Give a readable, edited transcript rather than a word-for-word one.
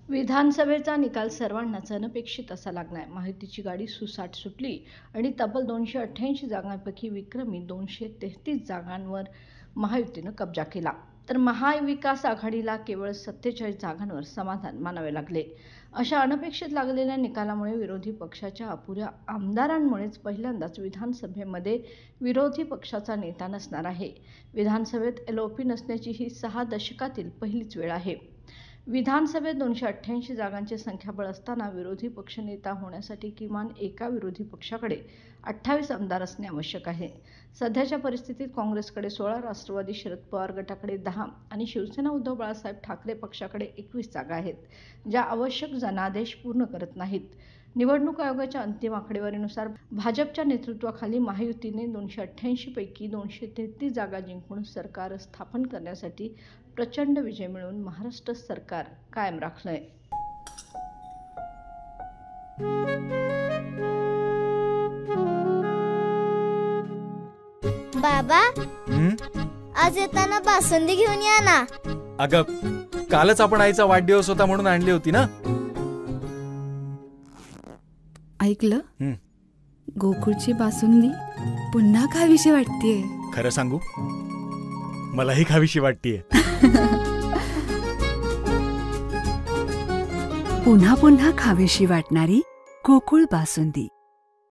विधानसभेचा निकाल सर्वांनाच अनपेक्षित असा लागलाय. महायुतीची गाडी सुसाट सुटली आणि तब्बल 288 जागांपैकी विक्रमी 233 जागांवर महायुतीनं कब्जा केला. तर महाविकास आघाडीला केवळ 47 जागांवर समाधान मानावे लागले. अशा अनपेक्षित लागलेल्या निकालामुळे विरोधी पक्षाच्या अपुऱ्या आमदारांमुळेच पहिल्यांदाच विधानसभेमध्ये विरोधी पक्षाचा नेता नसणार आहे. विधानसभेत एलओपी नसण्याची ही 6 दशकातील पहिलीच वेळ आहे. विधानसभेत 288 जागांचे संख्याबळ असताना विरोधी पक्षनेता होण्यासाठी किमान एका विरोधी पक्षाकडे 28 आमदार असणे आवश्यक आहे. सध्याच्या परिस्थितीत काँग्रेसकडे 16, राष्ट्रवादी शरद पवार गटाकडे 10 आणि शिवसेना उद्धव बाळासाहेब ठाकरे पक्षाकडे 21 जागा आहेत, ज्या आवश्यक जनादेश पूर्ण करत नाहीत. निवडणूक आयोगाच्या अंतिम आकडेवारीनुसार भाजपच्या नेतृत्वाखाली महायुतीने 288 पैकी 233 जागा जिंकून सरकार स्थापन करण्यासाठी प्रचंड विजय मिळवून महाराष्ट्र सरकार कायम राखलंय. बाबा, आज येताना बासुंदी घेऊन या ना. अगं, कालच आपण आईचा वाढदिवस होता म्हणून आणली होती ना. ऐकलं, गोकुळची बासुंदी पुन्हा खावीशी वाटतेय. खरं सांगू, मलाही खावीशी वाटतेय. पुन्हा पुन्हा खावीशी वाटणारी गोकुळ बासुंदी.